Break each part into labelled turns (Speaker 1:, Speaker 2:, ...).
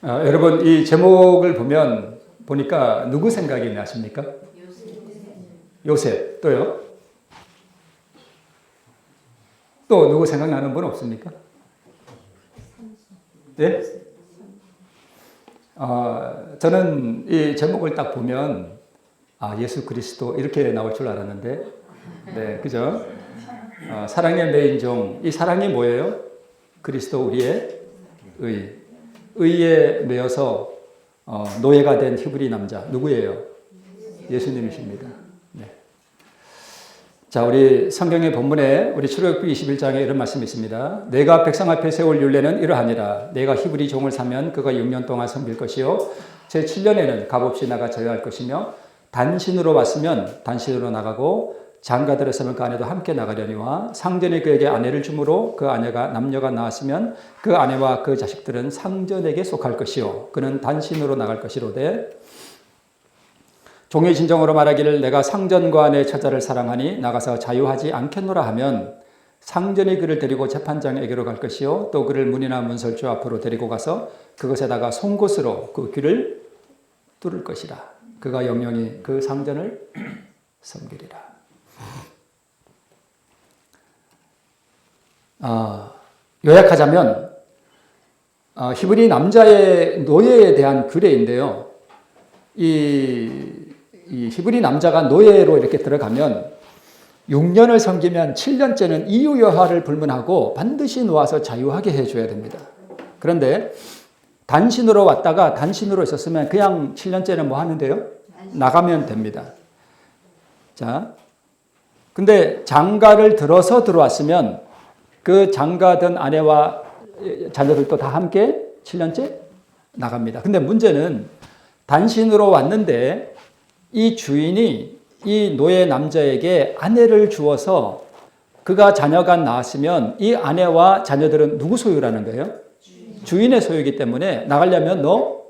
Speaker 1: 여러분 이 제목을 보니까 누구 생각이 나십니까? 요셉. 또요? 또 누구 생각나는 분 없습니까? 네? 저는 이 제목을 딱 보면 예수 그리스도 이렇게 나올 줄 알았는데, 네, 그죠? 사랑의 메인종. 이 사랑이 뭐예요? 그리스도 우리의 의에 매여서 노예가 된 히브리 남자 누구예요? 예수님이십니다. 네. 자, 우리 성경의 본문에 우리 출애굽기 21장에 이런 말씀이 있습니다. 내가 백성 앞에 세울 율례는 이러하니라. 내가 히브리 종을 사면 그가 6년 동안 섬길 것이요 제 7년에는 값없이 나가 저여할 것이며 단신으로 왔으면 단신으로 나가고 장가들을 쓰면 그 아내도 함께 나가려니와 상전이 그에게 아내를 주므로 그 아내가 남녀가 낳았으면 그 아내와 그 자식들은 상전에게 속할 것이요 그는 단신으로 나갈 것이로되 종의 진정으로 말하기를 내가 상전과 내 처자를 사랑하니 나가서 자유하지 않겠노라 하면 상전이 그를 데리고 재판장에게로 갈 것이요 또 그를 문이나 문설주 앞으로 데리고 가서 그것에다가 송곳으로 그 귀를 뚫을 것이라. 그가 영영이 그 상전을 섬기리라. 요약하자면 히브리 남자의 노예에 대한 규례인데요. 이 히브리 남자가 노예로 이렇게 들어가면 6년을 섬기면 7년째는 이유여하를 불문하고 반드시 놓아서 자유하게 해줘야 됩니다. 그런데 단신으로 왔다가 단신으로 있었으면 그냥 7년째는 뭐 하면 돼요? 나가면 됩니다. 자, 근데 장가를 들어서 들어왔으면 그 장가든 아내와 자녀들도 다 함께 7년째 나갑니다. 근데 문제는 단신으로 왔는데 이 주인이 이 노예 남자에게 아내를 주어서 그가 자녀가 낳았으면 이 아내와 자녀들은 누구 소유라는 거예요? 주인의 소유이기 때문에 나가려면 너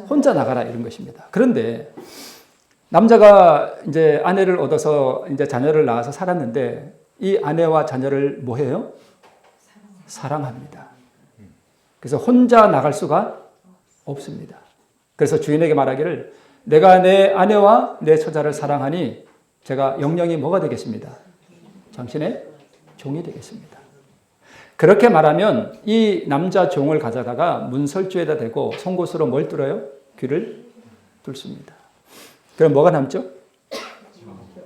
Speaker 1: 혼자 나가라 이런 것입니다. 그런데 남자가 이제 아내를 얻어서 이제 자녀를 낳아서 살았는데 이 아내와 자녀를 뭐 해요? 사랑합니다. 그래서 혼자 나갈 수가 없습니다. 그래서 주인에게 말하기를 내가 내 아내와 내 처자를 사랑하니 제가 영영이 뭐가 되겠습니다? 당신의 종이 되겠습니다. 그렇게 말하면 이 남자 종을 가져다가 문설주에다 대고 송곳으로 뭘 뚫어요? 귀를 뚫습니다. 그럼 뭐가 남죠?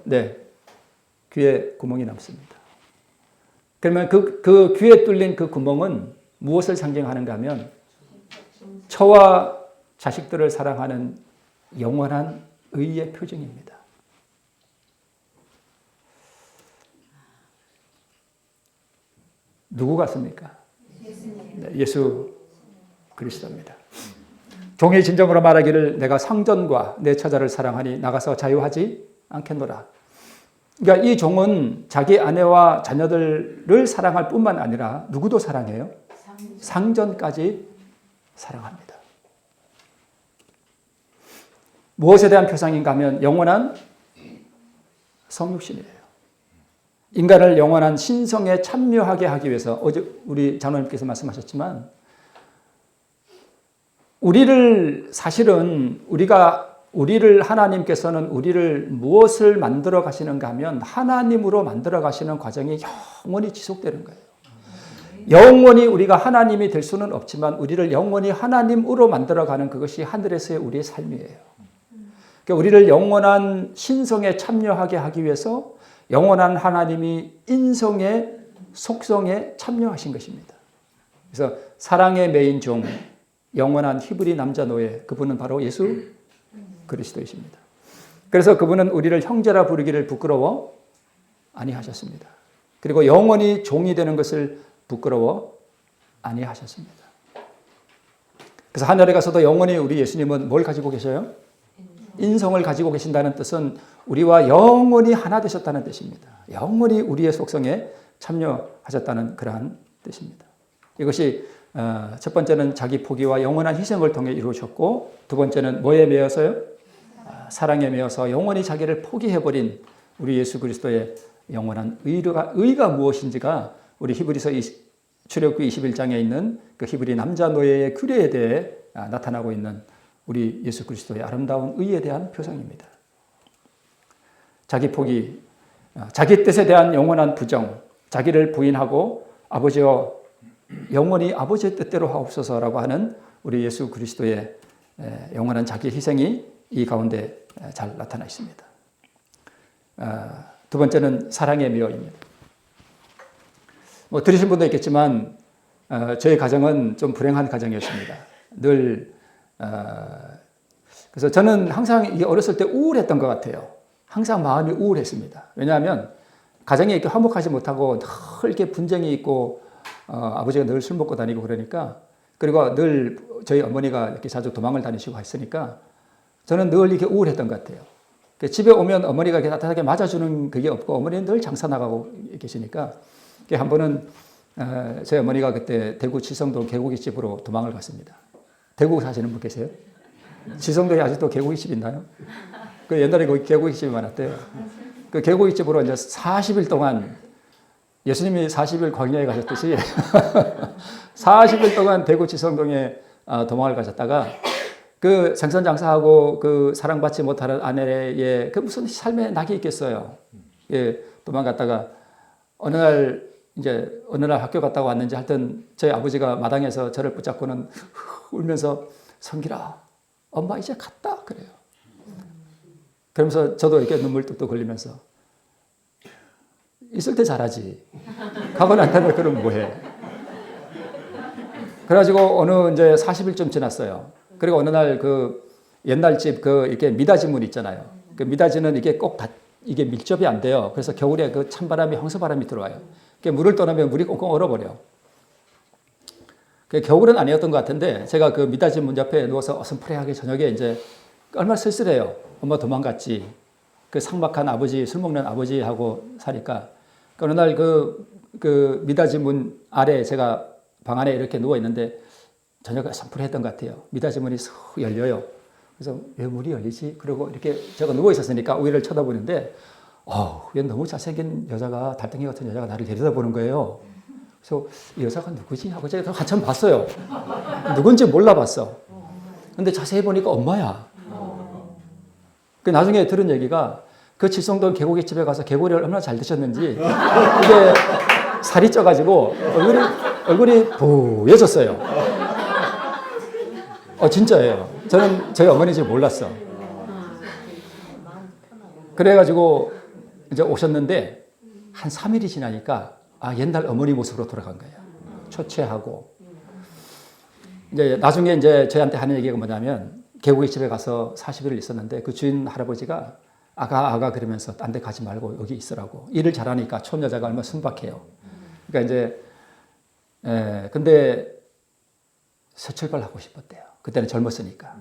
Speaker 1: 네, 귀에 구멍이 남습니다. 그러면 그 귀에 뚫린 그 구멍은 무엇을 상징하는가 하면 처와 자식들을 사랑하는 영원한 의의 표징입니다. 누구 같습니까? 네, 예수 그리스도입니다. 종의 진정으로 말하기를 내가 상전과 내 처자를 사랑하니 나가서 자유하지 않겠노라. 그러니까 이 종은 자기 아내와 자녀들을 사랑할 뿐만 아니라 누구도 사랑해요? 상전까지 사랑합니다. 무엇에 대한 표상인가 하면 영원한 성육신이에요. 인간을 영원한 신성에 참여하게 하기 위해서 어제 우리 장로님께서 말씀하셨지만 하나님께서는 우리를 무엇을 만들어 가시는가 하면 하나님으로 만들어 가시는 과정이 영원히 지속되는 거예요. 영원히 우리가 하나님이 될 수는 없지만 우리를 영원히 하나님으로 만들어 가는 그것이 하늘에서의 우리의 삶이에요. 그러니까 우리를 영원한 신성에 참여하게 하기 위해서 영원한 하나님이 인성의 속성에 참여하신 것입니다. 그래서 사랑의 메인종, 영원한 히브리 남자 노예, 그분은 바로 예수 그리스도이십니다. 그래서 그분은 우리를 형제라 부르기를 부끄러워 아니하셨습니다. 그리고 영원히 종이 되는 것을 부끄러워 아니하셨습니다. 그래서 하늘에 가서도 영원히 우리 예수님은 뭘 가지고 계셔요? 인성을 가지고 계신다는 뜻은 우리와 영원히 하나 되셨다는 뜻입니다. 영원히 우리의 속성에 참여하셨다는 그러한 뜻입니다. 이것이 첫 번째는 자기 포기와 영원한 희생을 통해 이루어졌고 두 번째는 뭐에 매여서요? 사랑에 매여서 영원히 자기를 포기해버린 우리 예수 그리스도의 영원한 의가 무엇인지가 우리 히브리서 출애굽기 21장에 있는 그 히브리 남자 노예의 규례에 대해 나타나고 있는 우리 예수 그리스도의 아름다운 의에 대한 표상입니다. 자기 포기, 자기 뜻에 대한 영원한 부정, 자기를 부인하고 아버지여 영원히 아버지의 뜻대로 하옵소서라고 하는 우리 예수 그리스도의 영원한 자기 희생이 이 가운데 잘 나타나 있습니다. 두 번째는 사랑의 묘입니다. 들으신 분도 있겠지만 저희 가정은 좀 불행한 가정이었습니다. 늘 그래서 저는 항상 어렸을 때 우울했던 것 같아요. 항상 마음이 우울했습니다. 왜냐하면 가정이 이렇게 화목하지 못하고 늘 이렇게 분쟁이 있고 아버지가 늘 술 먹고 다니고 그러니까 그리고 늘 저희 어머니가 이렇게 자주 도망을 다니시고 했으니까 저는 늘 이렇게 우울했던 것 같아요. 집에 오면 어머니가 이렇게 따뜻하게 맞아주는 그게 없고 어머니는 늘 장사 나가고 계시니까 한 번은 저희 어머니가 그때 대구 지성동 개고기집으로 도망을 갔습니다. 대구 사시는 분 계세요? 지성동에 아직도 개고기집 있나요? 그 옛날에 거기 개고기집이 많았대요. 그 개고기집으로 이제 40일 동안 예수님이 40일 광야에 가셨듯이 40일 동안 대구 지성동에 도망을 가셨다가 그 생선 장사하고 그 사랑받지 못하는 아내의 그 무슨 삶의 낙이 있겠어요. 예, 도망갔다가 어느 날 학교 갔다가 왔는지 하여튼 저희 아버지가 마당에서 저를 붙잡고는 울면서 성길아, 엄마 이제 갔다 그래요. 그러면서 저도 이렇게 눈물 뚝뚝 흘리면서 있을 때 잘하지. 가고 난 다음에 그럼 뭐해. 그래가지고 어느 이제 40일쯤 지났어요. 그리고 어느 날 그 옛날 집 그 이렇게 미닫이 문 있잖아요. 그 미닫이는 이게 꼭 이게 밀접이 안 돼요. 그래서 겨울에 그 찬바람이 황소바람이 들어와요. 물을 떠나면 물이 꽁꽁 얼어버려. 겨울은 아니었던 것 같은데 제가 그 미닫이 문 옆에 누워서 어슴푸레하게 저녁에 이제 얼마나 쓸쓸해요. 엄마 도망갔지. 그 삭막한 아버지, 술 먹는 아버지하고 사니까 어느 날 그 미닫이 문 아래 제가 방 안에 이렇게 누워 있는데 저녁에 어슴푸레했던 것 같아요. 미닫이 문이 쑥 열려요. 그래서 왜 문이 열리지? 그리고 이렇게 제가 누워 있었으니까 위를 쳐다보는데 얘 너무 잘생긴 여자가 달덩이 같은 여자가 나를 내려다보는 거예요. 그래서 이 여자가 누구지? 하고 제가 한참 봤어요. 누군지 몰라봤어. 근데 자세히 보니까 엄마야. 그 나중에 들은 얘기가 그 지성동 개고기집에 가서 개고기를 얼마나 잘 드셨는지 이게 살이 쪄가지고 얼굴이 부여졌어요. 진짜예요. 저는 저희 어머니인지 몰랐어. 그래가지고 이제 오셨는데 한 3일이 지나니까 옛날 어머니 모습으로 돌아간 거예요. 초췌하고. 이제 나중에 이제 저희한테 하는 얘기가 뭐냐면 개고기집에 가서 40일을 있었는데 그 주인 할아버지가 아가 그러면서 딴 데 가지 말고 여기 있으라고. 일을 잘하니까 촌 여자가 얼마나 순박해요. 그러니까 이제 근데 새 출발하고 싶었대요. 그때는 젊었으니까.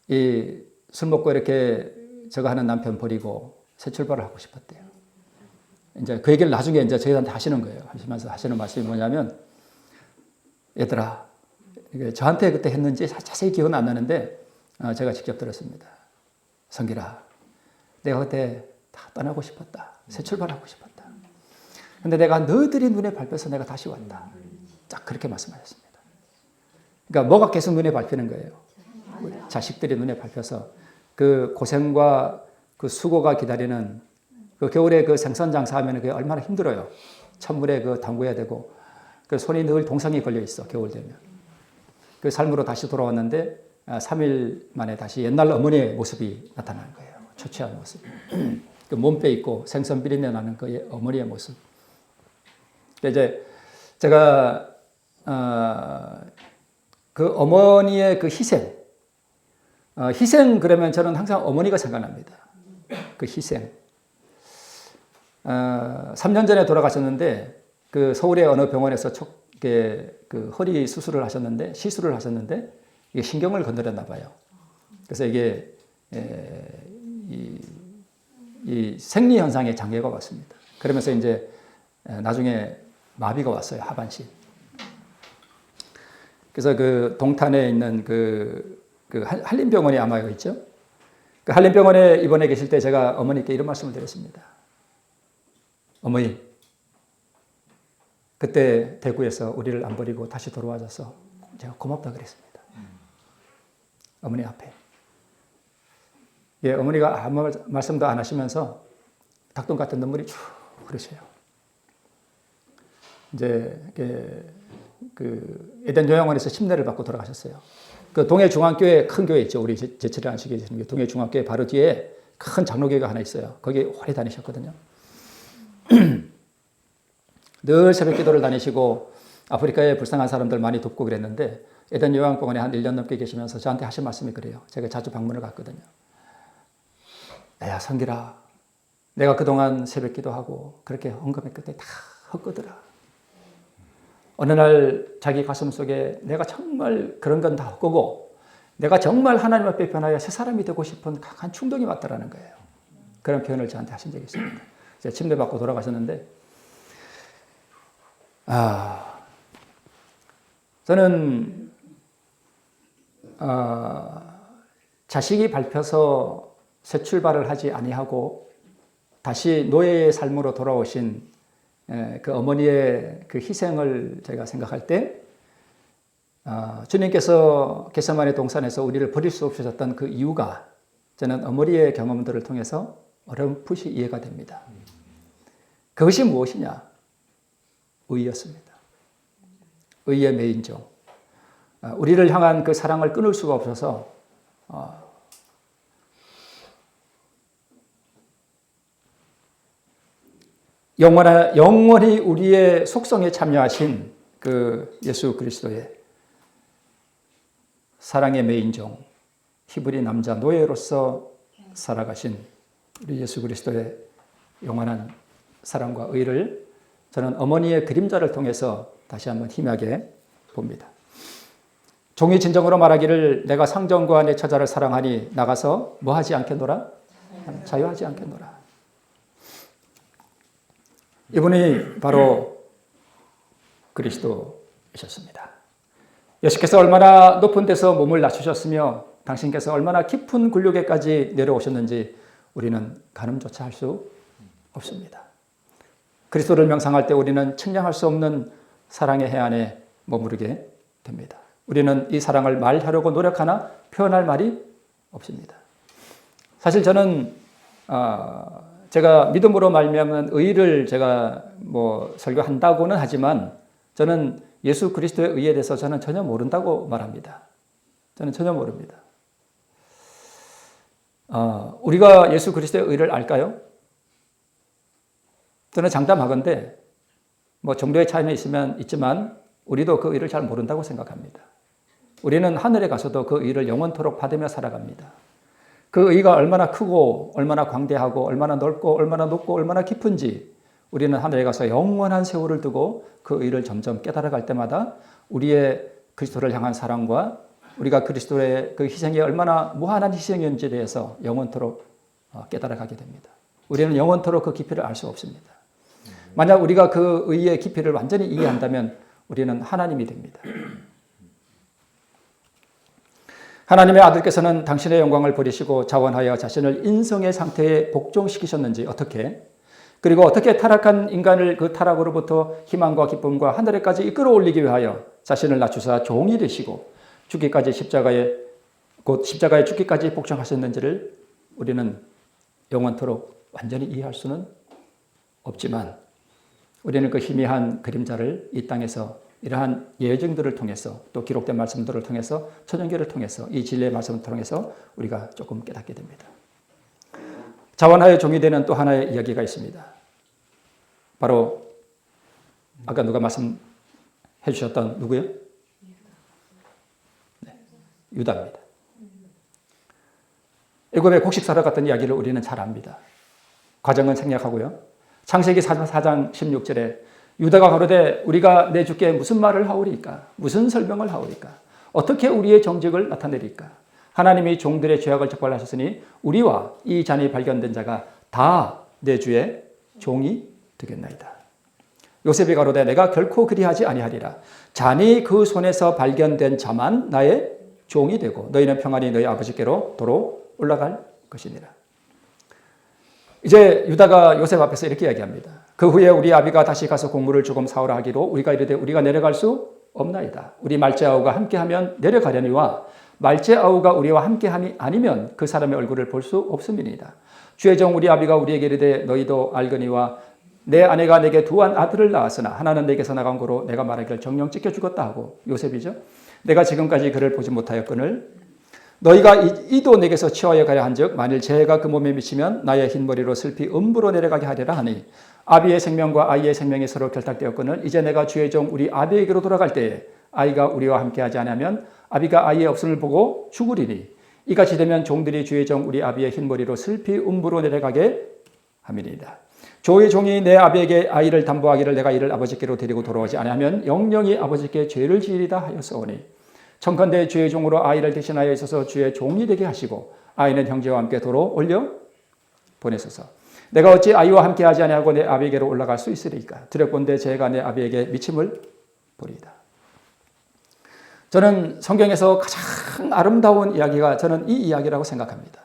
Speaker 1: 이 술 먹고 이렇게 저거 하는 남편 버리고 새 출발을 하고 싶었대요. 이제 그 얘기를 나중에 이제 저희한테 하시는 거예요. 하시면서 하시는 말씀이 뭐냐면 얘들아, 이게 저한테 그때 했는지 자세히 기억은 안 나는데 제가 직접 들었습니다. 성길아, 내가 그때 다 떠나고 싶었다. 새 출발하고 싶었다. 근데 내가 너희들이 눈에 밟혀서 내가 다시 왔다. 딱 그렇게 말씀하셨습니다. 그러니까 뭐가 계속 눈에 밟히는 거예요. 자식들이 눈에 밟혀서 그 고생과 그 수고가 기다리는 그 겨울에 그 생선 장사하면 그게 얼마나 힘들어요. 찬물에 그 담궈야 되고 그 손이 늘 동상이 걸려 있어. 겨울 되면. 그 삶으로 다시 돌아왔는데 3일 만에 다시 옛날 어머니의 모습이 나타나는 거예요. 초췌한 모습. 그 몸빼 있고 생선 비린내 나는 그 어머니의 모습. 이제 제가 그 어머니의 그 희생 그러면 저는 항상 어머니가 생각납니다. 그 희생. 3년 전에 돌아가셨는데 그 서울의 어느 병원에서 그 허리 수술을 하셨는데 시술을 하셨는데 이게 신경을 건드렸나 봐요. 그래서 이게 이 생리 현상에 장애가 왔습니다. 그러면서 이제 나중에 마비가 왔어요. 하반신. 그래서 그 동탄에 있는 그 한림병원에 아마 있죠. 그 한림병원에 입원해 계실 때 제가 어머니께 이런 말씀을 드렸습니다. 어머니, 그때 대구에서 우리를 안 버리고 다시 돌아와줘서 제가 고맙다 그랬습니다. 어머니 앞에. 예, 어머니가 아무 말씀도 안 하시면서 닭똥 같은 눈물이 쭉 흐르셔요. 이제 그 에덴 요양원에서 침례를 받고 돌아가셨어요. 그 동해 중앙교회 큰 교회 있죠. 우리 제철에 안식에 계시는 동해 중앙교회 바로 뒤에 큰 장로교회가 하나 있어요. 거기 오래 다니셨거든요. 늘 새벽 기도를 다니시고 아프리카에 불쌍한 사람들 많이 돕고 그랬는데 에덴 요양병원에 한 1년 넘게 계시면서 저한테 하신 말씀이 그래요. 제가 자주 방문을 갔거든요. 야, 성길아, 내가 그동안 새벽 기도하고 그렇게 헌금했을 때 다 헛거더라. 어느 날 자기 가슴 속에 내가 정말 그런 건 다 헛거고 내가 정말 하나님 앞에 변하여 새 사람이 되고 싶은 강한 충동이 왔다라는 거예요. 그런 표현을 저한테 하신 적이 있습니다. 제가 침례 받고 돌아가셨는데 저는 자식이 밟혀서 새 출발을 하지 아니하고 다시 노예의 삶으로 돌아오신 그 어머니의 그 희생을 제가 생각할 때 주님께서 겟세마네 동산에서 우리를 버릴 수 없으셨던 그 이유가 저는 어머니의 경험들을 통해서 어렴풋이 이해가 됩니다. 그것이 무엇이냐? 의였습니다. 의의 매인종. 우리를 향한 그 사랑을 끊을 수가 없어서 영원히 우리의 속성에 참여하신 그 예수 그리스도의 사랑의 매인종, 히브리 남자 노예로서 살아가신 우리 예수 그리스도의 영원한 사랑과 의를 저는 어머니의 그림자를 통해서 다시 한번 희미하게 봅니다. 종이 진정으로 말하기를 내가 상전과 내 처자를 사랑하니 나가서 뭐 하지 않겠노라? 자유하지 않겠노라. 이분이 바로 그리스도이셨습니다. 예수께서 얼마나 높은 데서 몸을 낮추셨으며 당신께서 얼마나 깊은 굴욕에까지 내려오셨는지 우리는 가늠조차 할 수 없습니다. 그리스도를 명상할 때 우리는 측량할 수 없는 사랑의 해안에 머무르게 됩니다. 우리는 이 사랑을 말하려고 노력하나 표현할 말이 없습니다. 사실 저는 제가 믿음으로 말미암은 의를 제가 설교한다고는 하지만 저는 예수 그리스도의 의에 대해서 저는 전혀 모른다고 말합니다. 저는 전혀 모릅니다. 우리가 예수 그리스도의 의를 알까요? 저는 장담하건대 정도의 차이는 있지만 우리도 그 의를 잘 모른다고 생각합니다. 우리는 하늘에 가서도 그 의를 영원토록 받으며 살아갑니다. 그 의가 얼마나 크고 얼마나 광대하고 얼마나 넓고 얼마나 높고 얼마나 깊은지 우리는 하늘에 가서 영원한 세월을 두고 그 의를 점점 깨달아갈 때마다 우리의 그리스도를 향한 사랑과 우리가 그리스도의 그 희생이 얼마나 무한한 희생이었는지에 대해서 영원토록 깨달아가게 됩니다. 우리는 영원토록 그 깊이를 알 수 없습니다. 만약 우리가 그 의의 깊이를 완전히 이해한다면 우리는 하나님이 됩니다. 하나님의 아들께서는 당신의 영광을 버리시고 자원하여 자신을 인성의 상태에 복종시키셨는지 어떻게, 그리고 어떻게 타락한 인간을 그 타락으로부터 희망과 기쁨과 하늘에까지 이끌어올리기 위하여 자신을 낮추사 종이 되시고 죽기까지 십자가에 죽기까지 복종하셨는지를 우리는 영원토록 완전히 이해할 수는 없지만 우리는 그 희미한 그림자를 이 땅에서 이러한 예증들을 통해서 또 기록된 말씀들을 통해서 천연계를 통해서 이 진리의 말씀을 통해서 우리가 조금 깨닫게 됩니다. 자원하여 종이 되는 또 하나의 이야기가 있습니다. 바로 아까 누가 말씀해 주셨던 누구요? 네, 유다입니다. 애굽에 곡식 사러 갔던 이야기를 우리는 잘 압니다. 과정은 생략하고요. 창세기 4장 16절에 유다가 가로되 우리가 내 주께 무슨 말을 하오리까? 무슨 설명을 하오리까? 어떻게 우리의 정직을 나타내리까? 하나님이 종들의 죄악을 적발하셨으니 우리와 이 잔이 발견된 자가 다 내 주의 종이 되겠나이다. 요셉이 가로되 내가 결코 그리하지 아니하리라. 잔이 그 손에서 발견된 자만 나의 종이 되고 너희는 평안히 너희 아버지께로 도로 올라갈 것이니라. 이제 유다가 요셉 앞에서 이렇게 이야기합니다. 그 후에 우리 아비가 다시 가서 곡물을 조금 사오라 하기로 우리가 이르되 우리가 내려갈 수 없나이다. 우리 말째아우가 함께하면 내려가려니와 말제아우가 우리와 함께함이 아니면 그 사람의 얼굴을 볼 수 없음이니이다. 주의 종 우리 아비가 우리에게 이르되 너희도 알거니와 내 아내가 내게 두 아들을 낳았으나 하나는 내게서 나간 고로 내가 말하기를 정령 찢겨 죽었다 하고 요셉이죠. 내가 지금까지 그를 보지 못하였거늘 너희가 이도 내게서 취하여 가려 한즉 만일 재해가 그 몸에 미치면 나의 흰머리로 슬피 음부로 내려가게 하리라 하니 아비의 생명과 아이의 생명이 서로 결탁되었거늘 이제 내가 주의 종 우리 아비에게로 돌아갈 때에 아이가 우리와 함께하지 않으면 아비가 아이의 없음을 보고 죽으리니 이같이 되면 종들이 주의 종 우리 아비의 흰머리로 슬피 음부로 내려가게 함이니이다. 주의 종이 내 아비에게 아이를 담보하기를 내가 이를 아버지께로 데리고 돌아오지 아니하면 영영이 아버지께 죄를 지으리다 하였사오니 청컨대 주의 종으로 아이를 대신하여 있어서 주의 종이 되게 하시고 아이는 형제와 함께 도로 올려 보내소서. 내가 어찌 아이와 함께 하지 아니하고 내 아비에게로 올라갈 수 있으리까? 두렵건대 제가 내 아비에게 미침을 보리이다. 저는 성경에서 가장 아름다운 이야기가 저는 이 이야기라고 생각합니다.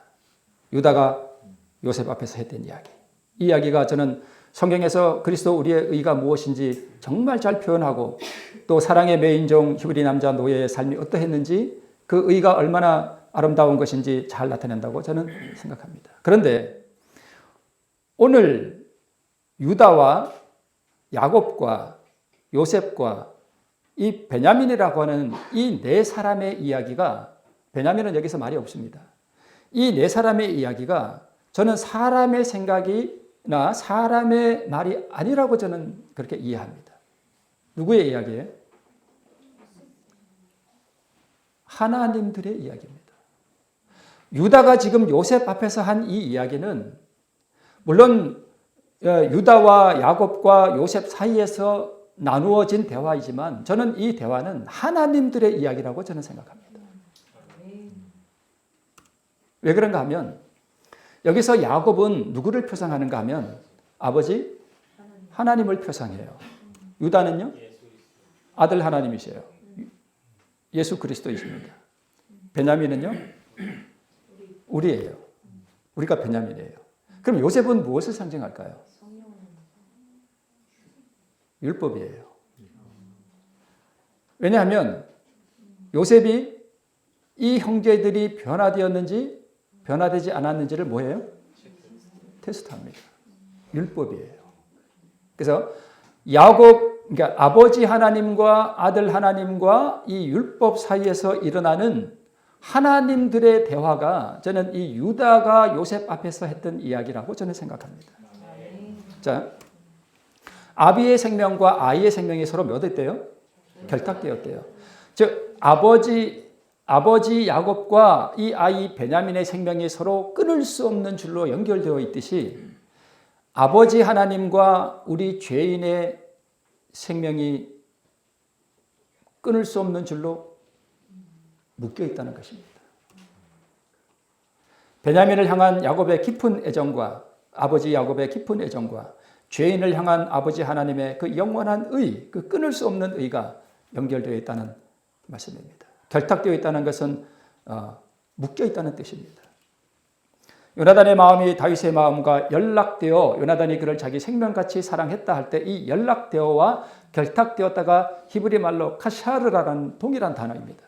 Speaker 1: 유다가 요셉 앞에서 했던 이야기. 이 이야기가 저는 성경에서 그리스도 우리의 의가 무엇인지 정말 잘 표현하고 또 사랑의 메인종 히브리 남자 노예의 삶이 어떠했는지 그 의가 얼마나 아름다운 것인지 잘 나타낸다고 저는 생각합니다. 그런데 오늘 유다와 야곱과 요셉과 이 베냐민이라고 하는 이 네 사람의 이야기가 베냐민은 여기서 말이 없습니다. 이 네 사람의 이야기가 저는 사람의 생각이나 사람의 말이 아니라고 저는 그렇게 이해합니다. 누구의 이야기예요? 하나님들의 이야기입니다. 유다가 지금 요셉 앞에서 한 이 이야기는 물론 유다와 야곱과 요셉 사이에서 나누어진 대화이지만 저는 이 대화는 하나님들의 이야기라고 저는 생각합니다. 왜 그런가 하면 여기서 야곱은 누구를 표상하는가 하면 아버지 하나님을 표상해요. 유다는요? 아들 하나님이세요. 예수 그리스도이십니다. 베냐민은요? 우리예요. 우리가 베냐민이에요. 그럼 요셉은 무엇을 상징할까요? 율법이에요. 왜냐하면 요셉이 이 형제들이 변화되었는지 변화되지 않았는지를 뭐예요? 테스트합니다. 율법이에요. 그래서 야곱, 그러니까 아버지 하나님과 아들 하나님과 이 율법 사이에서 일어나는 하나님들의 대화가 저는 이 유다가 요셉 앞에서 했던 이야기라고 저는 생각합니다. 자, 아비의 생명과 아이의 생명이 서로 몇 했대요? 결탁되었대요. 즉 아버지 야곱과 이 아이 베냐민의 생명이 서로 끊을 수 없는 줄로 연결되어 있듯이 아버지 하나님과 우리 죄인의 생명이 끊을 수 없는 줄로 묶여 있다는 것입니다. 베냐민을 향한 야곱의 깊은 애정과 아버지 야곱의 깊은 애정과 죄인을 향한 아버지 하나님의 그 영원한 의, 그 끊을 수 없는 의가 연결되어 있다는 말씀입니다. 결탁되어 있다는 것은 묶여 있다는 뜻입니다. 요나단의 마음이 다윗의 마음과 연락되어 요나단이 그를 자기 생명같이 사랑했다 할 때 이 연락되어와 결탁되었다가 히브리 말로 카샤르라는 동일한 단어입니다.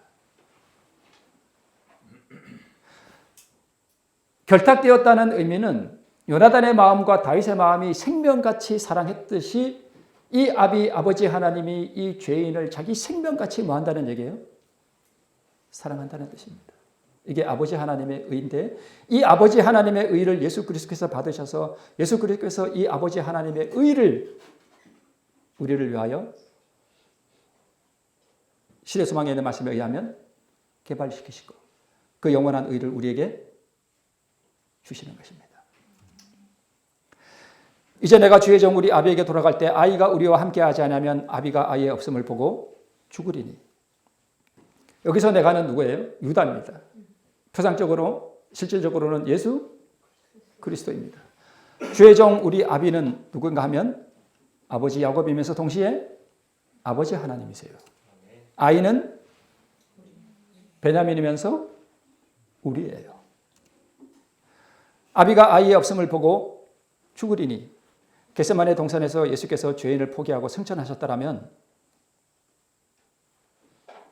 Speaker 1: 결탁되었다는 의미는 요나단의 마음과 다윗의 마음이 생명같이 사랑했듯이 이 아버지 하나님이 이 죄인을 자기 생명같이 뭐한다는 얘기예요? 사랑한다는 뜻입니다. 이게 아버지 하나님의 의인데 이 아버지 하나님의 의를 예수 그리스도께서 받으셔서 예수 그리스도께서 이 아버지 하나님의 의를 우리를 위하여 시대 소망에 있는 말씀에 의하면 개발시키시고 그 영원한 의를 우리에게 주시는 것입니다. 이제 내가 주의 종 우리 아비에게 돌아갈 때 아이가 우리와 함께하지 않으면 아비가 아이의 없음을 보고 죽으리니. 여기서 내가는 누구예요? 유다입니다. 표상적으로 실질적으로는 예수 그리스도입니다. 주의 종 우리 아비는 누군가 하면 아버지 야곱이면서 동시에 아버지 하나님이세요. 아이는 베냐민이면서 우리예요. 아비가 아이의 없음을 보고 죽으리니. 겟세마네 동산에서 예수께서 죄인을 포기하고 승천하셨다라면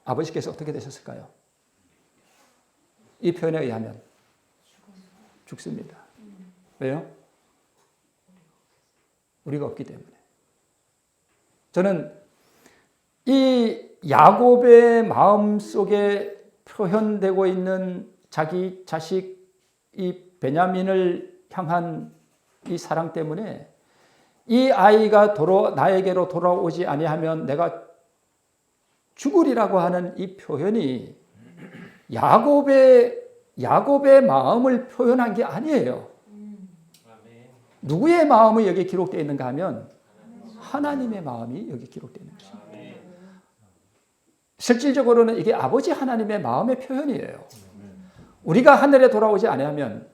Speaker 1: 아버지께서 어떻게 되셨을까요? 이 표현에 의하면 죽습니다. 왜요? 우리가 없기 때문에. 저는 이 야곱의 마음 속에 표현되고 있는 자기 자식 이 베냐민을 향한 이 사랑 때문에 이 아이가 나에게로 돌아오지 아니하면 내가 죽으리라고 하는 이 표현이 야곱의 마음을 표현한 게 아니에요. 누구의 마음이 여기 기록되어 있는가 하면 하나님의 마음이 여기 기록되어 있는 것입니다. 실질적으로는 이게 아버지 하나님의 마음의 표현이에요. 우리가 하늘에 돌아오지 아니하면,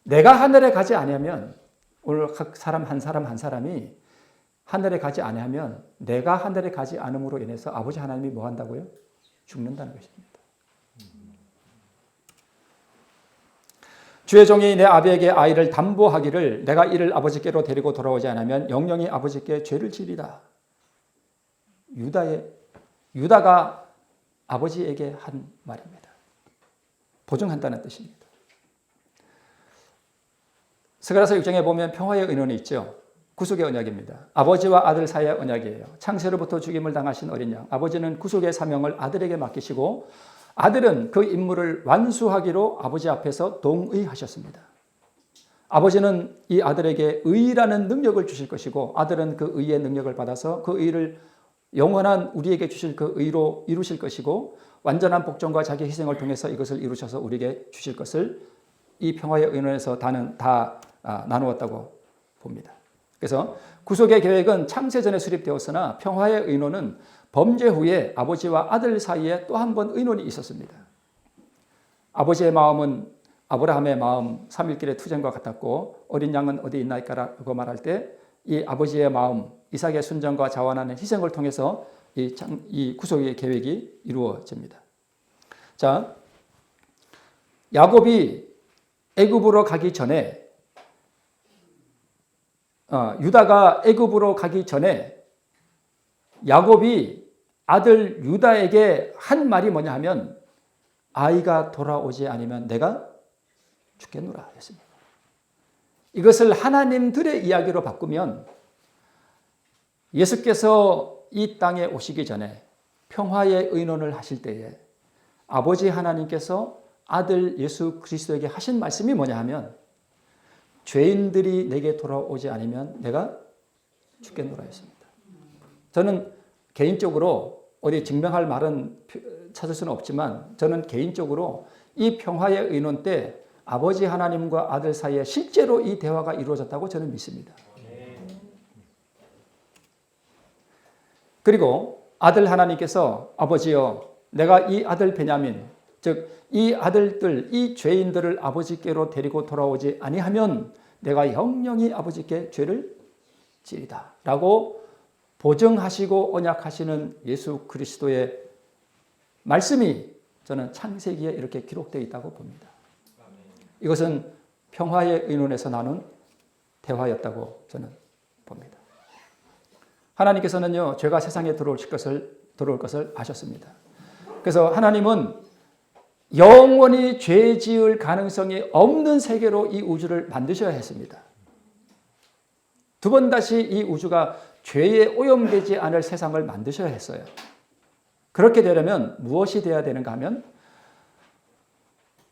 Speaker 1: 내가 하늘에 가지 아니하면, 오늘 각 사람 한 사람이 하늘에 가지 아니하면 내가 하늘에 가지 않음으로 인해서 아버지 하나님이 뭐 한다고요? 죽는다는 것입니다. 주의 종이 내 아비에게 아이를 담보하기를 내가 이를 아버지께로 데리고 돌아오지 않으면 영영이 아버지께 죄를 지리라. 유다가 아버지에게 한 말입니다. 보증한다는 뜻입니다. 스가랴서 6장에 보면 평화의 의논이 있죠. 구속의 언약입니다. 아버지와 아들 사이의 언약이에요. 창세로부터 죽임을 당하신 어린 양. 아버지는 구속의 사명을 아들에게 맡기시고 아들은 그 임무를 완수하기로 아버지 앞에서 동의하셨습니다. 아버지는 이 아들에게 의라는 능력을 주실 것이고 아들은 그 의의 능력을 받아서 그 의를 영원한 우리에게 주실 그 의로 이루실 것이고 완전한 복종과 자기 희생을 통해서 이것을 이루셔서 우리에게 주실 것을 이 평화의 의논에서 다 나누었다고 봅니다. 그래서 구속의 계획은 창세전에 수립되었으나 평화의 의논은 범죄 후에 아버지와 아들 사이에 또 한 번 의논이 있었습니다. 아버지의 마음은 아브라함의 마음 3일길의 투쟁과 같았고 어린 양은 어디 있나이까라고 말할 때 이 아버지의 마음 이삭의 순전과 자원하는 희생을 통해서 이 구속의 계획이 이루어집니다. 자, 야곱이 애굽으로 가기 전에 유다가 애굽으로 가기 전에 야곱이 아들 유다에게 한 말이 뭐냐 하면 아이가 돌아오지 않으면 내가 죽겠노라 했습니다. 이것을 하나님들의 이야기로 바꾸면 예수께서 이 땅에 오시기 전에 평화의 의논을 하실 때에 아버지 하나님께서 아들 예수 그리스도에게 하신 말씀이 뭐냐 하면 죄인들이 내게 돌아오지 않으면 내가 죽겠노라 했습니다. 저는 개인적으로 어디 증명할 말은 찾을 수는 없지만 저는 개인적으로 이 평화의 의논 때 아버지 하나님과 아들 사이에 실제로 이 대화가 이루어졌다고 저는 믿습니다. 그리고 아들 하나님께서 아버지여 내가 이 아들 베냐민 즉 이 아들들 이 죄인들을 아버지께로 데리고 돌아오지 아니하면 내가 영영이 아버지께 죄를 지리다 라고 보증하시고 언약하시는 예수 그리스도의 말씀이 저는 창세기에 이렇게 기록되어 있다고 봅니다. 이것은 평화의 의논에서 나눈 대화였다고 저는 봅니다. 하나님께서는요, 죄가 세상에 들어올 것을 아셨습니다. 그래서 하나님은 영원히 죄 지을 가능성이 없는 세계로 이 우주를 만드셔야 했습니다. 두 번 다시 이 우주가 죄에 오염되지 않을 세상을 만드셔야 했어요. 그렇게 되려면 무엇이 되어야 되는가 하면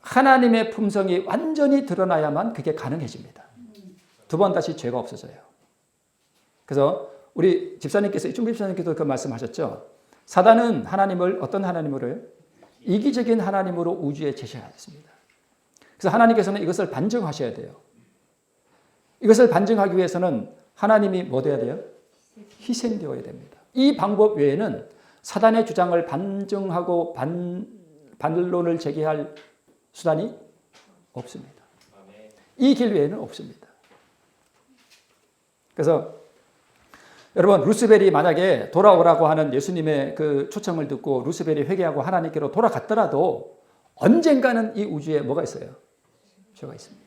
Speaker 1: 하나님의 품성이 완전히 드러나야만 그게 가능해집니다. 두 번 다시 죄가 없어져요. 그래서 우리 집사님께서 이충 집사님께서 그 말씀하셨죠. 사단은 하나님을 어떤 하나님으로요? 이기적인 하나님으로 우주에 제시하였습니다. 그래서 하나님께서는 이것을 반증하셔야 돼요. 이것을 반증하기 위해서는 하나님이 뭐 돼야 돼요? 희생되어야 됩니다. 이 방법 외에는 사단의 주장을 반증하고 반론을 제기할 수단이 없습니다. 이 길 외에는 없습니다. 그래서 여러분 루스벨이 만약에 돌아오라고 하는 예수님의 그 초청을 듣고 루스벨이 회개하고 하나님께로 돌아갔더라도 언젠가는 이 우주에 뭐가 있어요? 죄가 있습니다.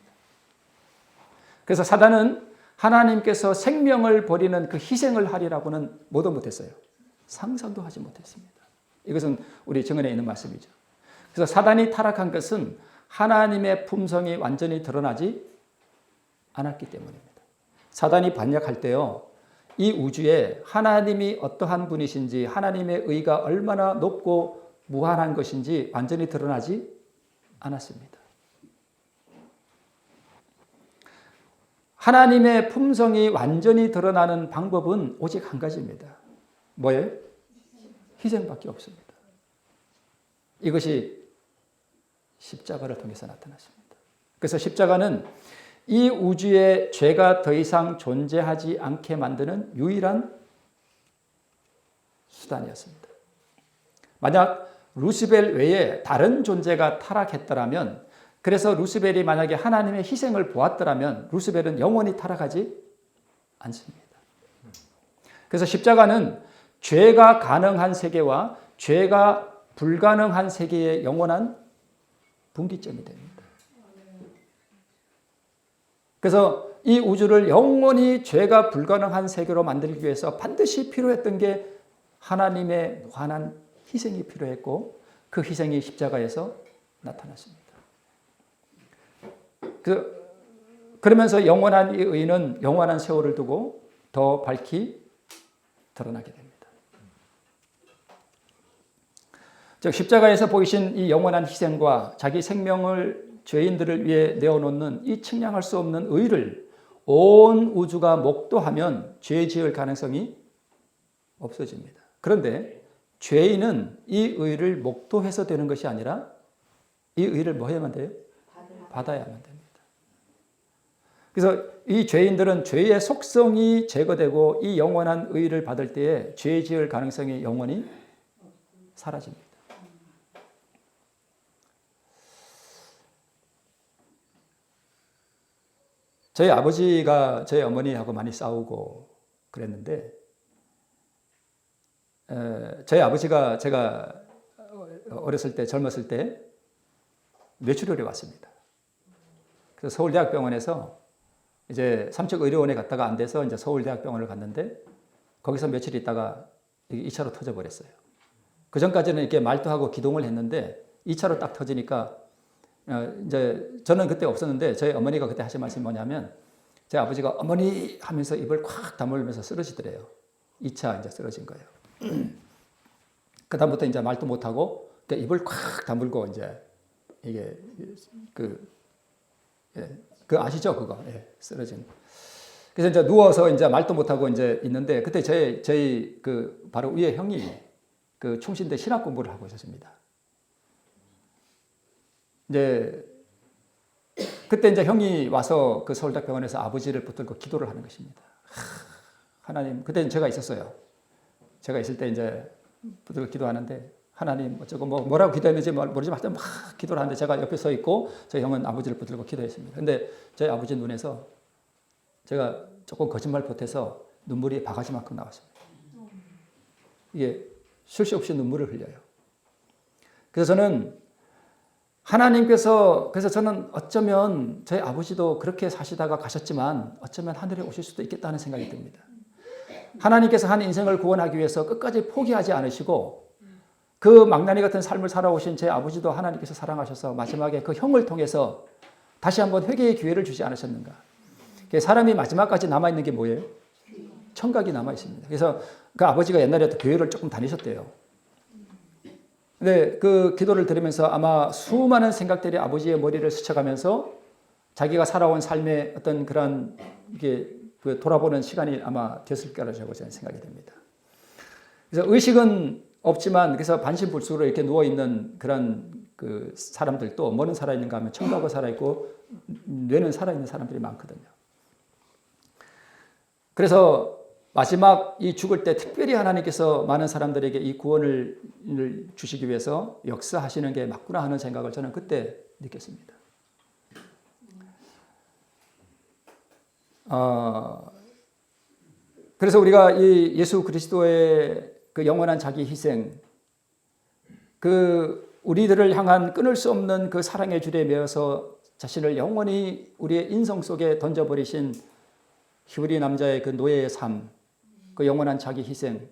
Speaker 1: 그래서 사단은 하나님께서 생명을 버리는 그 희생을 하리라고는 뭐도 못했어요. 상상도 하지 못했습니다. 이것은 우리 정언에 있는 말씀이죠. 그래서 사단이 타락한 것은 하나님의 품성이 완전히 드러나지 않았기 때문입니다. 사단이 반역할 때요, 이 우주에 하나님이 어떠한 분이신지, 하나님의 의가 얼마나 높고 무한한 것인지 완전히 드러나지 않았습니다. 하나님의 품성이 완전히 드러나는 방법은 오직 한 가지입니다. 뭐예요? 희생밖에 없습니다. 이것이 십자가를 통해서 나타났습니다. 그래서 십자가는 이 우주에 죄가 더 이상 존재하지 않게 만드는 유일한 수단이었습니다. 만약 루시벨 외에 다른 존재가 타락했더라면, 그래서 루시벨이 만약에 하나님의 희생을 보았더라면 루시벨은 영원히 타락하지 않습니다. 그래서 십자가는 죄가 가능한 세계와 죄가 불가능한 세계의 영원한 분기점이 됩니다. 그래서 이 우주를 영원히 죄가 불가능한 세계로 만들기 위해서 반드시 필요했던 게 하나님의 무한한 희생이 필요했고, 그 희생이 십자가에서 나타났습니다. 그러면서 영원한 이 의는 영원한 세월을 두고 더 밝히 드러나게 됩니다. 즉 십자가에서 보이신 이 영원한 희생과 자기 생명을 죄인들을 위해 내어놓는 이 측량할 수 없는 의를 온 우주가 목도하면 죄 지을 가능성이 없어집니다. 그런데 죄인은 이 의를 목도해서 되는 것이 아니라 이 의를 뭐 해야만 돼요? 받아야만 됩니다. 그래서 이 죄인들은 죄의 속성이 제거되고 이 영원한 의를 받을 때에 죄 지을 가능성이 영원히 사라집니다. 저희 아버지가 저희 어머니하고 많이 싸우고 그랬는데, 저희 아버지가 제가 어렸을 때, 젊었을 때 뇌출혈이 왔습니다. 그래서 서울대학병원에서 이제 삼척의료원에 갔다가 안 돼서 이제 서울대학병원을 갔는데, 거기서 며칠 있다가 2차로 터져버렸어요. 그 전까지는 이렇게 말도하고 기동을 했는데 2차로 딱 터지니까 이제 저는 그때 없었는데 저희 어머니가 그때 하신 말씀이 뭐냐면, 제 아버지가 어머니 하면서 입을 콱 다물면서 쓰러지더래요. 2차 이제 쓰러진 거예요. 그다음부터 이제 말도 못하고 입을 콱 다물고 이제 이게 그 아시죠? 그거. 예, 쓰러진. 그래서 이제 누워서 이제 말도 못하고 이제 있는데, 그때 저희 그 바로 위에 형이 그 충신대 신학 공부를 하고 있었습니다. 이제 그때 이제 형이 와서 그 서울대병원에서 아버지를 붙들고 기도를 하는 것입니다. 하나님, 그때 제가 있었어요. 제가 있을 때 이제 붙들고 기도하는데, 하나님 어쩌고 뭐라고 기도했는지 모르지만 하여튼 막 기도를 하는데 제가 옆에 서 있고 저희 형은 아버지를 붙들고 기도했습니다. 근데 저희 아버지 눈에서 제가 조금 거짓말 보태서 눈물이 바가지만큼 나왔습니다. 이게 쉴 새 없이 눈물을 흘려요. 그래서 저는 어쩌면 저희 아버지도 그렇게 사시다가 가셨지만 어쩌면 하늘에 오실 수도 있겠다는 생각이 듭니다. 하나님께서 한 인생을 구원하기 위해서 끝까지 포기하지 않으시고 그 망나니 같은 삶을 살아오신 제 아버지도 하나님께서 사랑하셔서 마지막에 그 형을 통해서 다시 한번 회개의 기회를 주지 않으셨는가. 사람이 마지막까지 남아있는 게 뭐예요? 청각이 남아있습니다. 그래서 그 아버지가 옛날에 또 교회를 조금 다니셨대요. 근데 그 기도를 들으면서 아마 수많은 생각들이 아버지의 머리를 스쳐가면서 자기가 살아온 삶의 어떤 그런 그 돌아보는 시간이 아마 됐을 거라고 저는 생각이 됩니다. 그래서 의식은 없지만, 그래서 반신불수로 이렇게 누워있는 그런 그 사람들도 뭐는 살아있는가 하면 청각은 살아있고 뇌는 살아있는 사람들이 많거든요. 그래서 마지막 이 죽을 때 특별히 하나님께서 많은 사람들에게 이 구원을 주시기 위해서 역사하시는 게 맞구나 하는 생각을 저는 그때 느꼈습니다. 그래서 우리가 이 예수 그리스도의 그 영원한 자기 희생, 그 우리들을 향한 끊을 수 없는 그 사랑의 줄에 매어서 자신을 영원히 우리의 인성 속에 던져버리신 히브리 남자의 그 노예의 삶, 그 영원한 자기 희생,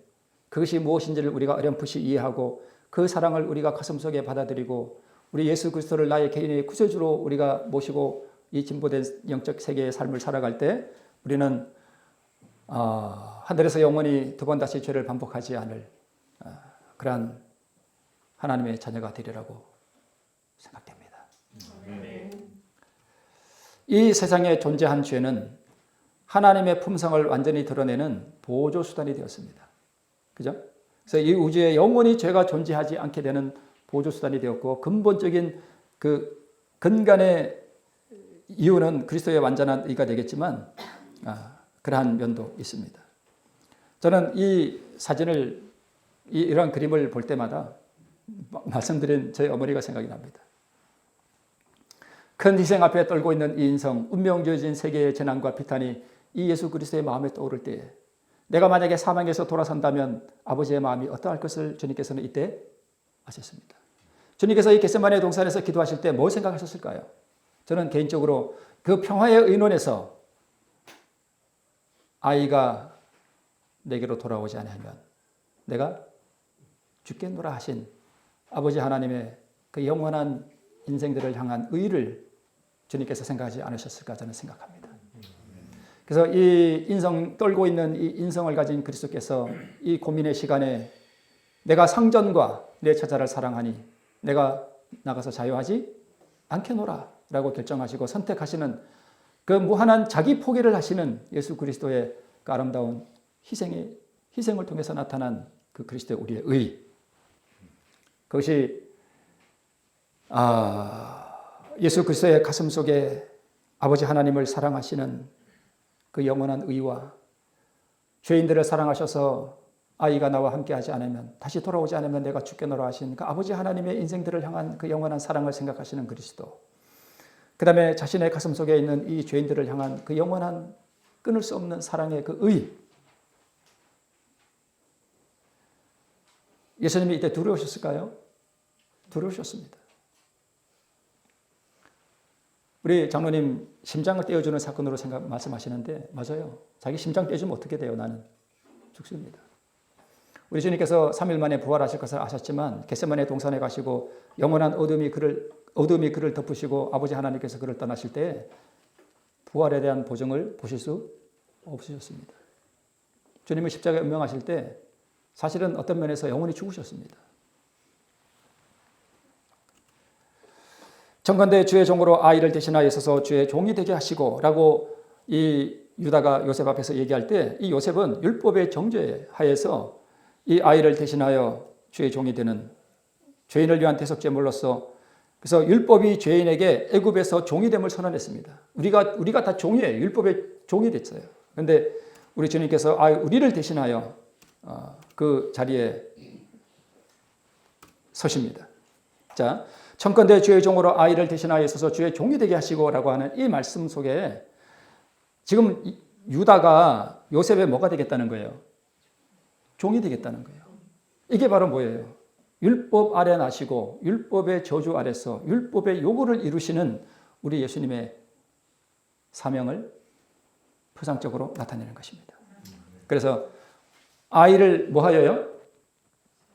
Speaker 1: 그것이 무엇인지를 우리가 어렴풋이 이해하고 그 사랑을 우리가 가슴속에 받아들이고 우리 예수 그리스도를 나의 개인의 구세주로 우리가 모시고 이 진보된 영적 세계의 삶을 살아갈 때 우리는 하늘에서 영원히 두 번 다시 죄를 반복하지 않을 그러한 하나님의 자녀가 되리라고 생각됩니다. 이 세상에 존재한 죄는 하나님의 품성을 완전히 드러내는 보조 수단이 되었습니다. 그죠? 그래서 이 우주에 영원히 죄가 존재하지 않게 되는 보조 수단이 되었고 근본적인 그 근간의 이유는 그리스도의 완전한 의가 되겠지만 그러한 면도 있습니다. 저는 이 사진을 이런 그림을 볼 때마다 말씀드린 저희 어머니가 생각이 납니다. 큰 희생 앞에 떨고 있는 이 인성, 운명 주어진 세계의 재난과 비탄이 이 예수 그리스도의 마음에 떠오를 때에 내가 만약에 사망에서 돌아선다면 아버지의 마음이 어떠할 것을 주님께서는 이때 아셨습니다. 주님께서 이 겟세마네 동산에서 기도하실 때 뭘 생각하셨을까요? 저는 개인적으로 그 평화의 의논에서 아이가 내게로 돌아오지 않으면 내가 죽겠노라 하신 아버지 하나님의 그 영원한 인생들을 향한 의를 주님께서 생각하지 않으셨을까 저는 생각합니다. 그래서 이 인성 떨고 있는 이 인성을 가진 그리스도께서 이 고민의 시간에 내가 상전과 내 처자를 사랑하니 내가 나가서 자유하지 않겠노라 라고 결정하시고 선택하시는 그 무한한 자기 포기를 하시는 예수 그리스도의 그 아름다운 희생을 통해서 나타난 그 그리스도의 우리의 의, 그것이 예수 그리스도의 가슴 속에 아버지 하나님을 사랑하시는 그 영원한 의와 죄인들을 사랑하셔서 아이가 나와 함께하지 않으면 다시 돌아오지 않으면 내가 죽겠노라 하신 그 아버지 하나님의 인생들을 향한 그 영원한 사랑을 생각하시는 그리스도, 그 다음에 자신의 가슴 속에 있는 이 죄인들을 향한 그 영원한 끊을 수 없는 사랑의 그 의, 예수님이 이때 두려우셨을까요? 두려우셨습니다. 우리 장로님 심장을 떼어주는 사건으로 말씀하시는데 맞아요. 자기 심장 떼주면 어떻게 돼요? 나는 죽습니다. 우리 주님께서 3일 만에 부활하실 것을 아셨지만 겟세마네 동산에 가시고 영원한 어둠이 그를 덮으시고 아버지 하나님께서 그를 떠나실 때 부활에 대한 보증을 보실 수 없으셨습니다. 주님은 십자가에 운명하실 때 사실은 어떤 면에서 영원히 죽으셨습니다. 청컨대 주의 종으로 아이를 대신하여 있어서 주의 종이 되게 하시고 라고 이 유다가 요셉 앞에서 얘기할 때 이 요셉은 율법의 정죄 하에서 이 아이를 대신하여 주의 종이 되는 죄인을 위한 대속제물로서, 그래서 율법이 죄인에게 애굽에서 종이 됨을 선언했습니다. 우리가 다 종이에요. 율법의 종이 됐어요. 그런데 우리 주님께서 우리를 대신하여 그 자리에 서십니다. 자, 청컨대 주의 종으로 아이를 대신하여 있어서 주의 종이 되게 하시고라고 하는 이 말씀 속에 지금 유다가 요셉의 뭐가 되겠다는 거예요? 종이 되겠다는 거예요. 이게 바로 뭐예요? 율법 아래 나시고 율법의 저주 아래서 율법의 요구를 이루시는 우리 예수님의 사명을 표상적으로 나타내는 것입니다. 그래서 아이를 뭐하여요?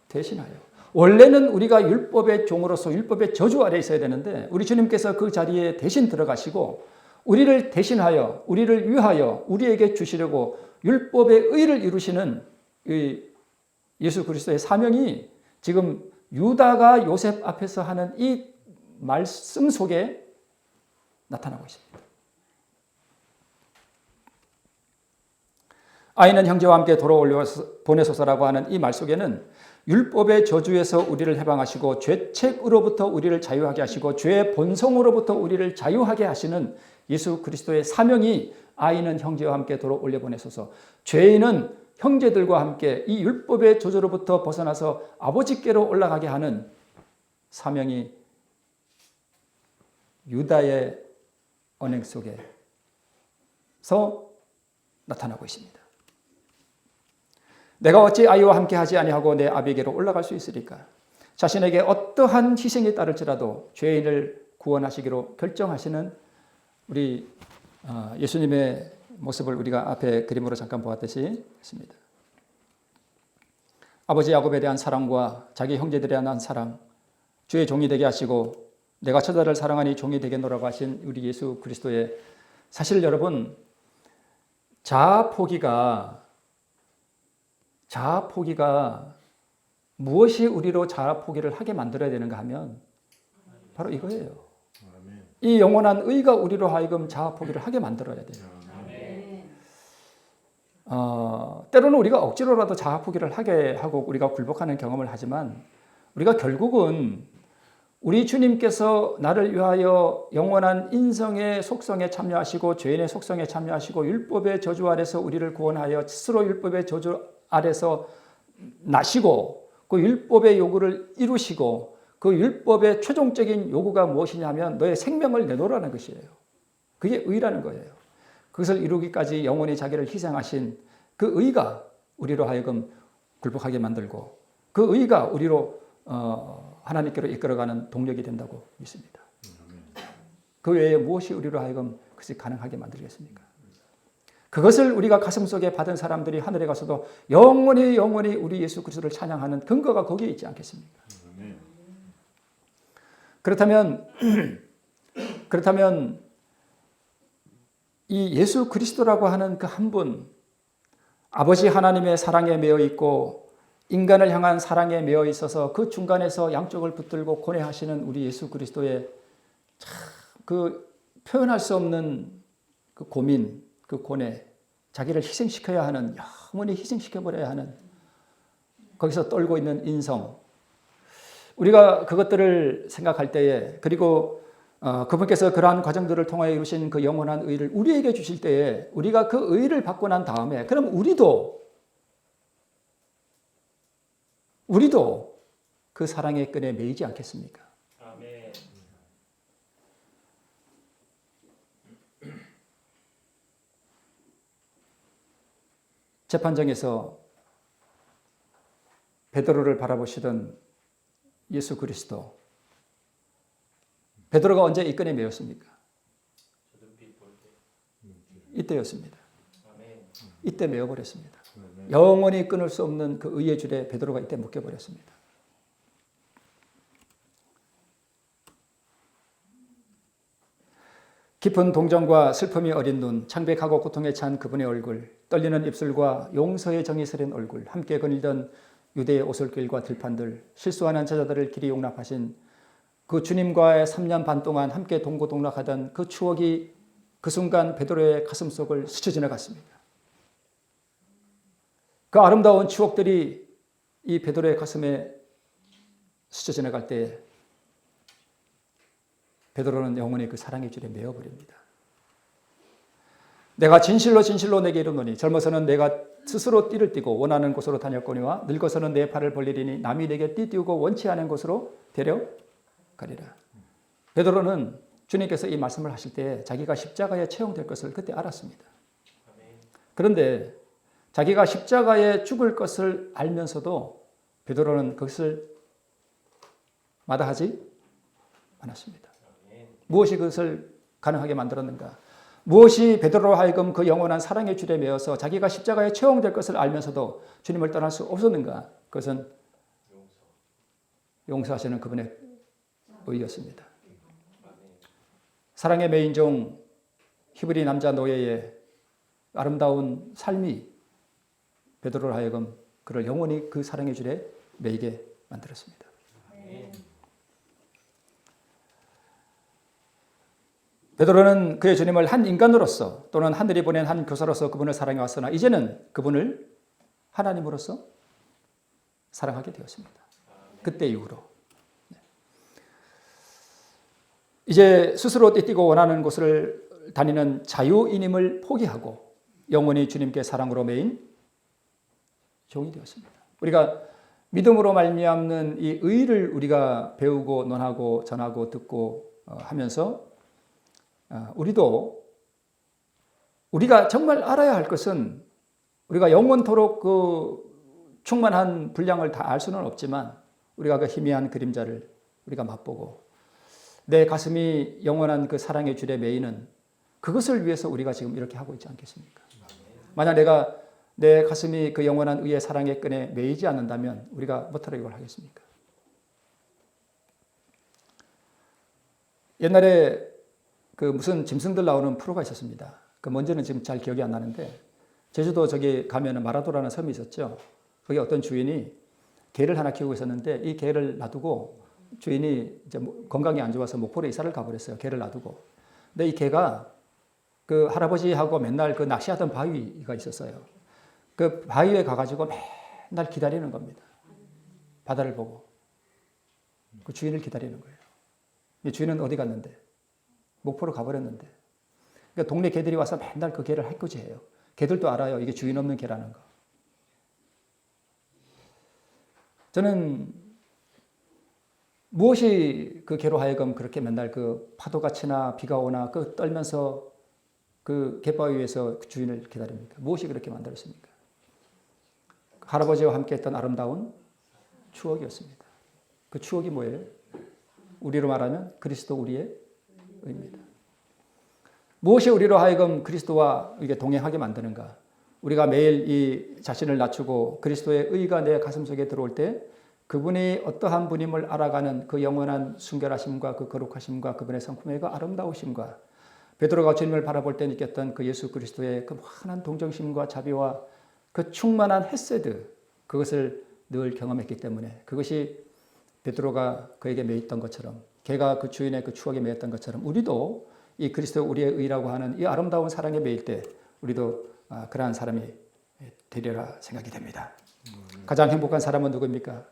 Speaker 1: 대신하여. 원래는 우리가 율법의 종으로서 율법의 저주 아래 있어야 되는데 우리 주님께서 그 자리에 대신 들어가시고 우리를 대신하여 우리를 위하여 우리에게 주시려고 율법의 의를 이루시는 이 예수 그리스도의 사명이 지금 유다가 요셉 앞에서 하는 이 말씀 속에 나타나고 있습니다. 아이는 형제와 함께 도로 보내소서라고 하는 이 말 속에는 율법의 저주에서 우리를 해방하시고 죄책으로부터 우리를 자유하게 하시고 죄의 본성으로부터 우리를 자유하게 하시는 예수 그리스도의 사명이 아이는 형제와 함께 도로 올려보내소서, 죄인은 형제들과 함께 이 율법의 저주로부터 벗어나서 아버지께로 올라가게 하는 사명이 유다의 언행 속에서 나타나고 있습니다. 내가 어찌 아이와 함께 하지 아니하고 내 아비에게로 올라갈 수 있으리까? 자신에게 어떠한 희생이 따를지라도 죄인을 구원하시기로 결정하시는 우리 예수님의 모습을 우리가 앞에 그림으로 잠깐 보았듯이 했습니다. 아버지 야곱에 대한 사랑과 자기 형제들에 대한 사랑, 주의 종이 되게 하시고 내가 처자를 사랑하니 종이 되겠노라고 하신 우리 예수 그리스도의, 사실 여러분 자아 포기가 무엇이 우리로 자아 포기를 하게 만들어야 되는가 하면 바로 이거예요. 이 영원한 의가 우리로 하여금 자아 포기를 하게 만들어야 돼요. 때로는 우리가 억지로라도 자아 포기를 하게 하고 우리가 굴복하는 경험을 하지만, 우리가 결국은 우리 주님께서 나를 위하여 영원한 인성의 속성에 참여하시고 죄인의 속성에 참여하시고 율법의 저주 아래서 우리를 구원하여 스스로 율법의 저주 아래서 나시고 그 율법의 요구를 이루시고, 그 율법의 최종적인 요구가 무엇이냐면 너의 생명을 내놓으라는 것이에요. 그게 의라는 거예요. 그것을 이루기까지 영원히 자기를 희생하신 그 의가 우리로 하여금 굴복하게 만들고, 그 의가 우리로 하나님께로 이끌어가는 동력이 된다고 믿습니다. 그 외에 무엇이 우리로 하여금 그것이 가능하게 만들겠습니까? 그것을 우리가 가슴속에 받은 사람들이 하늘에 가서도 영원히 우리 예수 그리스도를 찬양하는 근거가 거기에 있지 않겠습니까? 그렇다면 이 예수 그리스도라고 하는 그 한 분, 아버지 하나님의 사랑에 매여 있고 인간을 향한 사랑에 매여 있어서 그 중간에서 양쪽을 붙들고 고뇌하시는 우리 예수 그리스도의 참 그 표현할 수 없는 그 고민, 그 고뇌, 자기를 희생시켜야 하는, 영원히 희생시켜버려야 하는, 거기서 떨고 있는 인성, 우리가 그것들을 생각할 때에, 그리고 그분께서 그러한 과정들을 통하여 이루신 그 영원한 의를 우리에게 주실 때에, 우리가 그 의를 받고 난 다음에 그럼 우리도 그 사랑의 끈에 매이지 않겠습니까? 아멘. 재판정에서 베드로를 바라보시던 예수 그리스도, 베드로가 언제 이 끈에 매였습니까? 이때였습니다. 이때 매어버렸습니다. 영원히 끊을 수 없는 그 의의 줄에 베드로가 이때 묶여버렸습니다. 깊은 동정과 슬픔이 어린 눈, 창백하고 고통에 찬 그분의 얼굴, 떨리는 입술과 용서의 정이 서린 얼굴, 함께 거닐던 유대의 오솔길과 들판들, 실수하는 제자들을 길이 용납하신 그 주님과의 3년 반 동안 함께 동고동락하던 그 추억이 그 순간 베드로의 가슴속을 스쳐 지나갔습니다. 그 아름다운 추억들이 이 베드로의 가슴에 스쳐 지나갈 때 베드로는 영원히 그 사랑의 줄에 매어버립니다. 내가 진실로 내게 이르노니 젊어서는 내가 스스로 띠를 띠고 원하는 곳으로 다녔거니와 늙어서는 내 팔을 벌리리니 남이 내게 띠 띄우고 원치 않은 곳으로 데려가리라. 베드로는 주님께서 이 말씀을 하실 때 자기가 십자가에 채용될 것을 그때 알았습니다. 그런데 자기가 십자가에 죽을 것을 알면서도 베드로는 그것을 마다하지 않았습니다. 무엇이 그것을 가능하게 만들었는가? 무엇이 베드로로 하여금 그 영원한 사랑의 줄에 매어서 자기가 십자가에 채용될 것을 알면서도 주님을 떠날 수 없었는가? 그것은 용서하시는 그분의 의였습니다. 사랑의 매인종 히브리 남자 노예의 아름다운 삶이 베드로로 하여금 그를 영원히 그 사랑의 줄에 매이게 만들었습니다. 베드로는 그의 주님을 한 인간으로서 또는 하늘이 보낸 한 교사로서 그분을 사랑해 왔으나 이제는 그분을 하나님으로서 사랑하게 되었습니다. 그때 이후로. 이제 스스로 띠띠고 원하는 곳을 다니는 자유인임을 포기하고 영원히 주님께 사랑으로 매인 종이 되었습니다. 우리가 믿음으로 말미암는 이 의를 우리가 배우고 논하고 전하고 듣고 하면서 우리가 정말 알아야 할 것은 우리가 영원토록 그 충만한 분량을 다 알 수는 없지만 우리가 그 희미한 그림자를 우리가 맛보고 내 가슴이 영원한 그 사랑의 줄에 매이는 그것을 위해서 우리가 지금 이렇게 하고 있지 않겠습니까? 만약 내가 내 가슴이 그 영원한 의의 사랑의 끈에 매이지 않는다면 우리가 뭐하러 이걸 하겠습니까? 옛날에 그 무슨 짐승들 나오는 프로가 있었습니다. 그 뭔지는 지금 잘 기억이 안 나는데 제주도 저기 가면은 마라도라는 섬이 있었죠. 거기 어떤 주인이 개를 하나 키우고 있었는데 이 개를 놔두고 주인이 이제 건강이 안 좋아서 목포로 이사를 가버렸어요. 개를 놔두고. 근데 이 개가 그 할아버지하고 맨날 그 낚시하던 바위가 있었어요. 그 바위에 가가지고 맨날 기다리는 겁니다. 바다를 보고. 그 주인을 기다리는 거예요. 이 주인은 어디 갔는데? 목포로 가버렸는데. 그러니까 동네 개들이 와서 맨날 그 개를 해코지해요. 개들도 알아요. 이게 주인 없는 개라는 거. 저는 무엇이 그 개로 하여금 그렇게 맨날 그 파도가 치나 비가 오나 그 떨면서 그 갯바위 위에서 그 주인을 기다립니까? 무엇이 그렇게 만들었습니까? 할아버지와 함께 했던 아름다운 추억이었습니다. 그 추억이 뭐예요? 우리로 말하면 그리스도 우리의 의입니다. 무엇이 우리로 하여금 그리스도와 이게 동행하게 만드는가? 우리가 매일 이 자신을 낮추고 그리스도의 의가 내 가슴속에 들어올 때 그분이 어떠한 분임을 알아가는 그 영원한 순결하심과 그 거룩하심과 그분의 성품의 그 아름다우심과 베드로가 주님을 바라볼 때 느꼈던 그 예수 그리스도의 그 무한한 동정심과 자비와 그 충만한 헤세드 그것을 늘 경험했기 때문에 그것이 베드로가 그에게 매였던 것처럼 걔가 그 주인의 그 추억에 매였던 것처럼 우리도 이 그리스도 우리의 의라고 하는 이 아름다운 사랑에 매일 때 우리도 그러한 사람이 되리라 생각이 됩니다. 가장 행복한 사람은 누구입니까?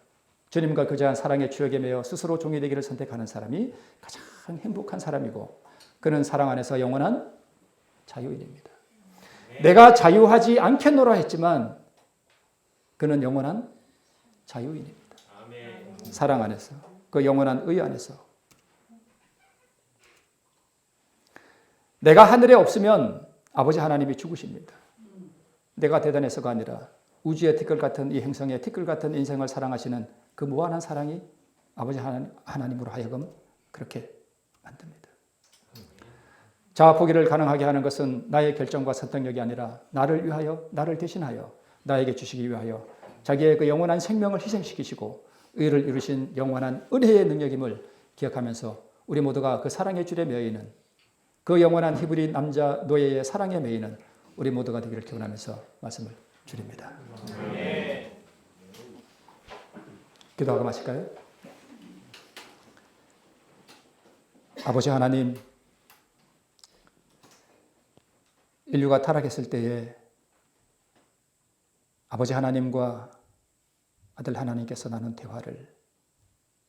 Speaker 1: 주님과 그자한 사랑의 추억에 매여 스스로 종이 되기를 선택하는 사람이 가장 행복한 사람이고 그는 사랑 안에서 영원한 자유인입니다. 내가 자유하지 않겠노라 했지만 그는 영원한 자유인입니다. 사랑 안에서 그 영원한 의 안에서 내가 하늘에 없으면 아버지 하나님이 죽으십니다. 내가 대단해서가 아니라 우주의 티끌 같은 이 행성의 티끌 같은 인생을 사랑하시는 그 무한한 사랑이 아버지 하나님으로 하여금 그렇게 만듭니다. 자아 포기를 가능하게 하는 것은 나의 결정과 선택력이 아니라 나를 위하여 나를 대신하여 나에게 주시기 위하여 자기의 그 영원한 생명을 희생시키시고 의를 이루신 영원한 은혜의 능력임을 기억하면서 우리 모두가 그 사랑의 줄에 매이는 그 영원한 히브리 남자 노예의 사랑에 매이는 우리 모두가 되기를 기원하면서 말씀을 드립니다. 기도하고 마실까요? 아버지 하나님, 인류가 타락했을 때에 아버지 하나님과 아들 하나님께서 나눈 대화를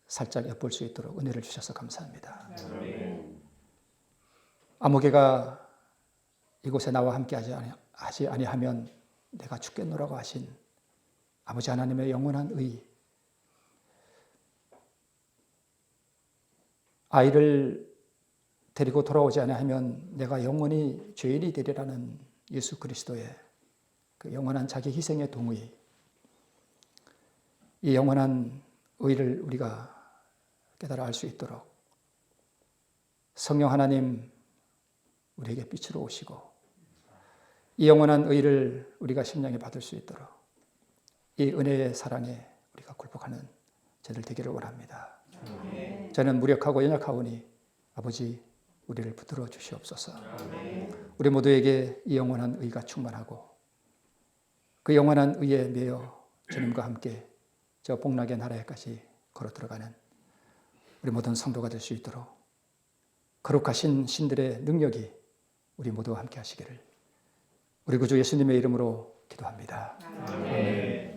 Speaker 1: 살짝 엿볼 수 있도록 은혜를 주셔서 감사합니다. 아무개가 이곳에 나와 함께 하지 아니하면 내가 죽겠노라고 하신 아버지 하나님의 영원한 의, 아이를 데리고 돌아오지 아니하면 내가 영원히 죄인이 되리라는 예수 그리스도의 그 영원한 자기 희생의 동의, 이 영원한 의를 우리가 깨달아 알 수 있도록 성령 하나님 우리에게 빛으로 오시고 이 영원한 의를 우리가 심령에 받을 수 있도록 이 은혜의 사랑에 우리가 굴복하는 저들 되기를 원합니다. 저는 무력하고 연약하오니 아버지 우리를 붙들어 주시옵소서. 우리 모두에게 이 영원한 의가 충만하고 그 영원한 의에 매여 주님과 함께 저 복락의 나라에까지 걸어 들어가는 우리 모든 성도가 될 수 있도록 거룩하신 신들의 능력이 우리 모두와 함께 하시기를 우리 구주 예수님의 이름으로 기도합니다. 아멘.